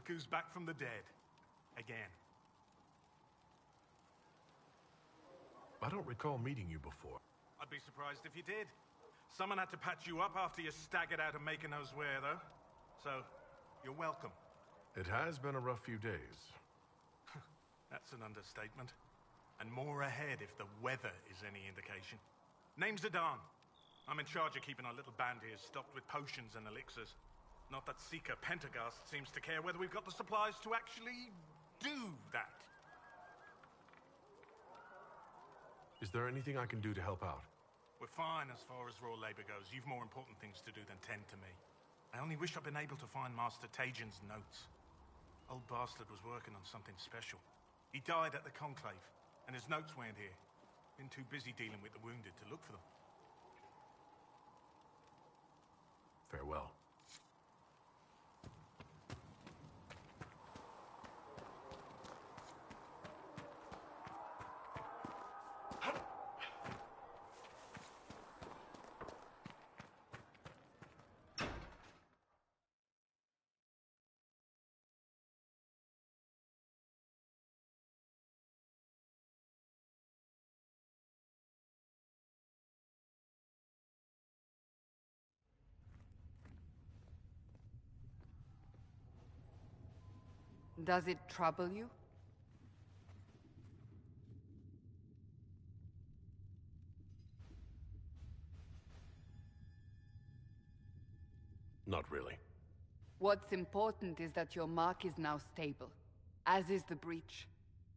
Look who's back from the dead. Again. I don't recall meeting you before. I'd be surprised if you did. Someone had to patch you up after you staggered out of making us wear, though. So, you're welcome. It has been a rough few days. That's an understatement. And more ahead if the weather is any indication. Name's Adan. I'm in charge of keeping our little band here stocked with potions and elixirs. Not that Seeker Pentagast seems to care whether we've got the supplies to actually do that. Is there anything I can do to help out? We're fine as far as raw labor goes. You've more important things to do than tend to me. I only wish I'd been able to find Master Tajin's notes. Old bastard was working on something special. He died at the Conclave, and his notes weren't here. Been too busy dealing with the wounded to look for them. Farewell. Does it trouble you? Not really. What's important is that your mark is now stable, as is the breach.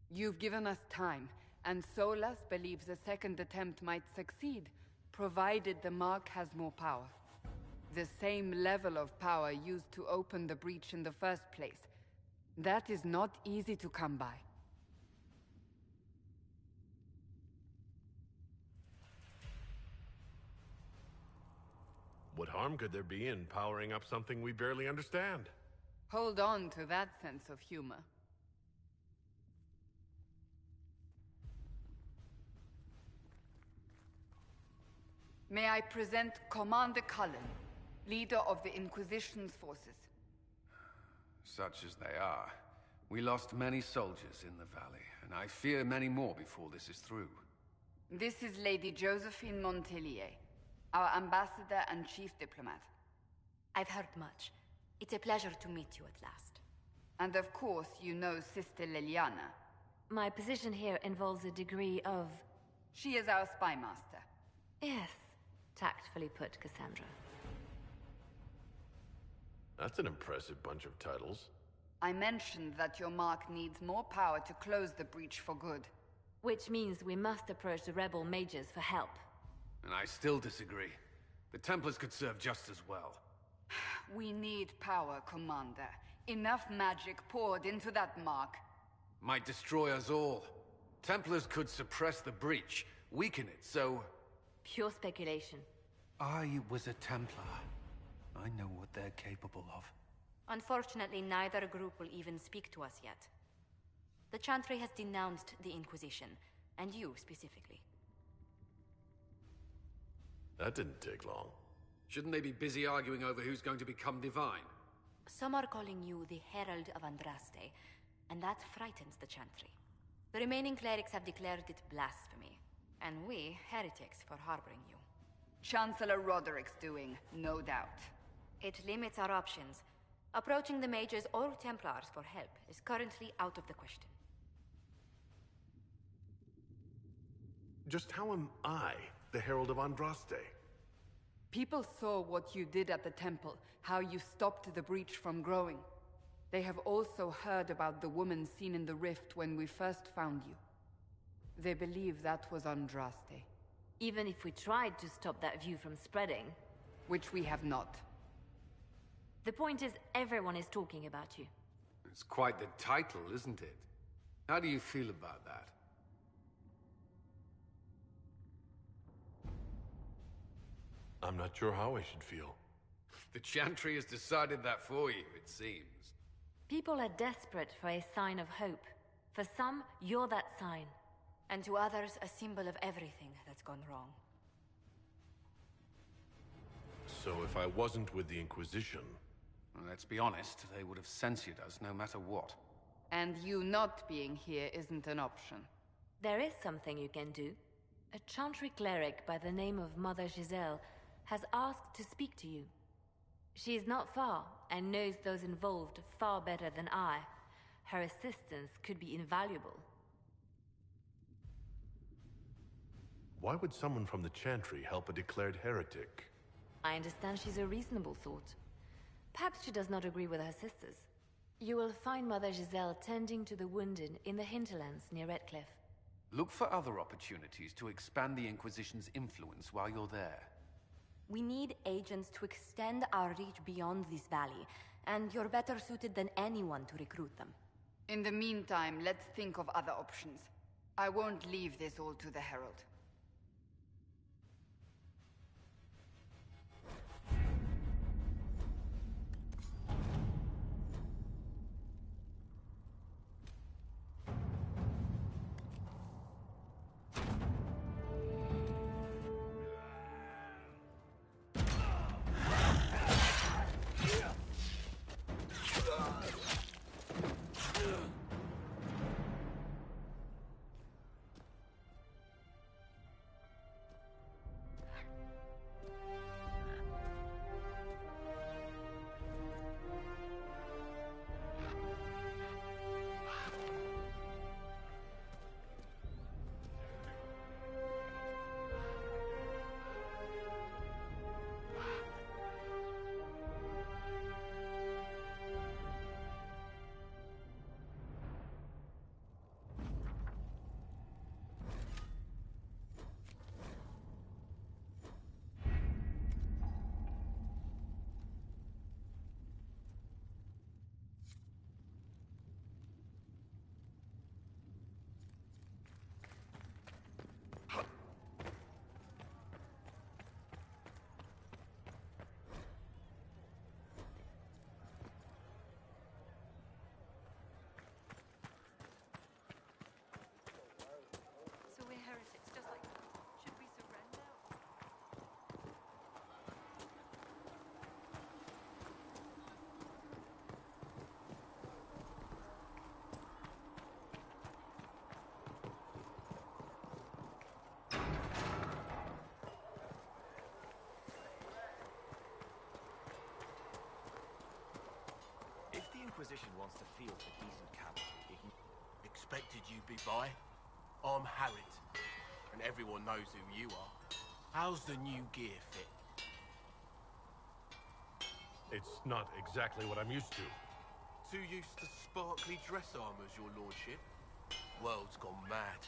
You've given us time, and Solas believes a second attempt might succeed, provided the mark has more power. The same level of power used to open the breach in the first place. That is not easy to come by. What harm could there be in powering up something we barely understand? Hold on to that sense of humor. May I present Commander Cullen, leader of the Inquisition's forces. Such as they are. We lost many soldiers in the valley, and I fear many more before this is through. This is Lady Josephine Montelier, our ambassador and chief diplomat. I've heard much. It's a pleasure to meet you at last. And of course, you know Sister Liliana. My position here involves a degree of... She is our spy master. Yes, tactfully put, Cassandra. That's an impressive bunch of titles. I mentioned that your mark needs more power to close the breach for good. Which means we must approach the rebel mages for help. And I still disagree. The Templars could serve just as well. We need power, Commander. Enough magic poured into that mark. Might destroy us all. Templars could suppress the breach, weaken it, so... Pure speculation. I was a Templar. I know what they're capable of. Unfortunately, neither group will even speak to us yet. The Chantry has denounced the Inquisition, and you specifically. That didn't take long. Shouldn't they be busy arguing over who's going to become divine? Some are calling you the Herald of Andraste, and that frightens the Chantry. The remaining clerics have declared it blasphemy, and we, heretics, for harboring you. Chancellor Roderick's doing, no doubt. It limits our options. Approaching the mages or Templars for help is currently out of the question. Just how am I the Herald of Andraste? People saw what you did at the temple, how you stopped the breach from growing. They have also heard about the woman seen in the rift when we first found you. They believe that was Andraste. Even if we tried to stop that view from spreading... Which we have not. The point is, everyone is talking about you. It's quite the title, isn't it? How do you feel about that? I'm not sure how I should feel. The Chantry has decided that for you, it seems. People are desperate for a sign of hope. For some, you're that sign. And to others, a symbol of everything that's gone wrong. So if I wasn't with the Inquisition... Well, let's be honest, they would have censored us no matter what. And you not being here isn't an option. There is something you can do. A Chantry cleric by the name of Mother Giselle has asked to speak to you. She is not far, and knows those involved far better than I. Her assistance could be invaluable. Why would someone from the Chantry help a declared heretic? I understand she's a reasonable sort. Perhaps she does not agree with her sisters. You will find Mother Giselle tending to the wounded in the hinterlands near Redcliffe. Look for other opportunities to expand the Inquisition's influence while you're there. We need agents to extend our reach beyond this valley, and you're better suited than anyone to recruit them. In the meantime, let's think of other options. I won't leave this all to the Herald. So we're heretics, just like... Should we surrender? If the Inquisition wants to field a decent cavalry, it can... Expected you be by? I'm Harriet, and everyone knows who you are. How's the new gear fit? It's not exactly what I'm used to. Too used to sparkly dress armors, your lordship? World's gone mad.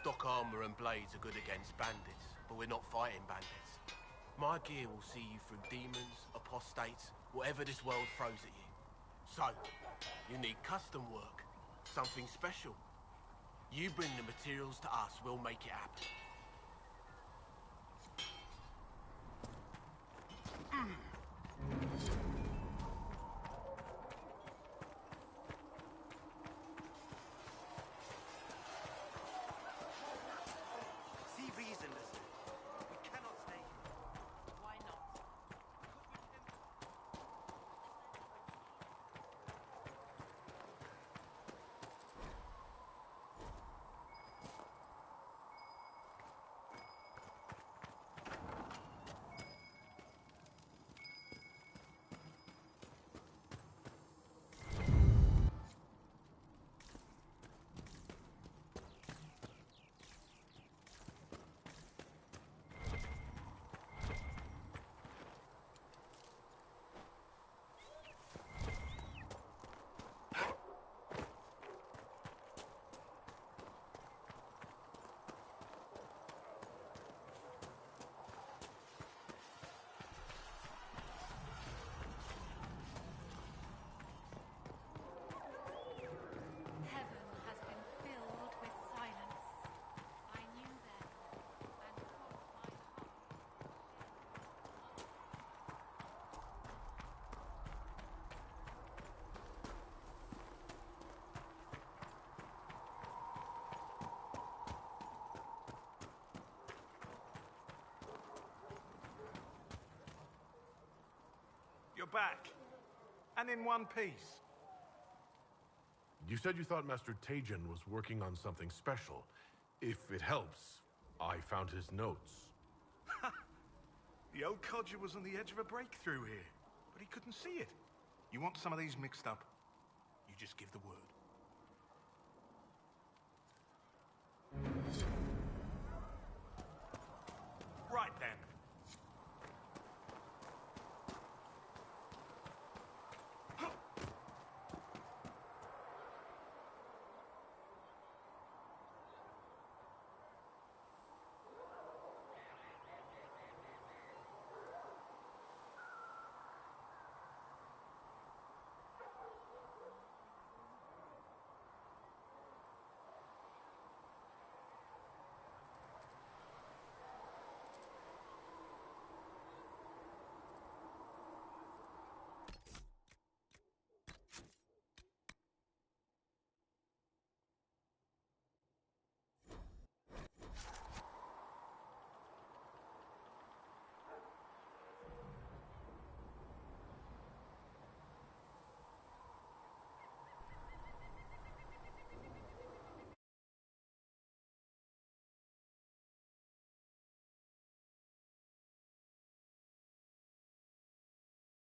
Stock armor and blades are good against bandits, but we're not fighting bandits. My gear will see you through demons, apostates, whatever this world throws at you. So, you need custom work, something special. You bring the materials to us, we'll make it happen. See reasonless. We cannot stay here. Why not? Heaven has been filled with silence. I knew then, and caught my heart. You're back. and in one piece. You said you thought Master Tejan was working on something special. If it helps, I found his notes. The old codger was on the edge of a breakthrough here, but he couldn't see it. You want some of these mixed up? You just give the word.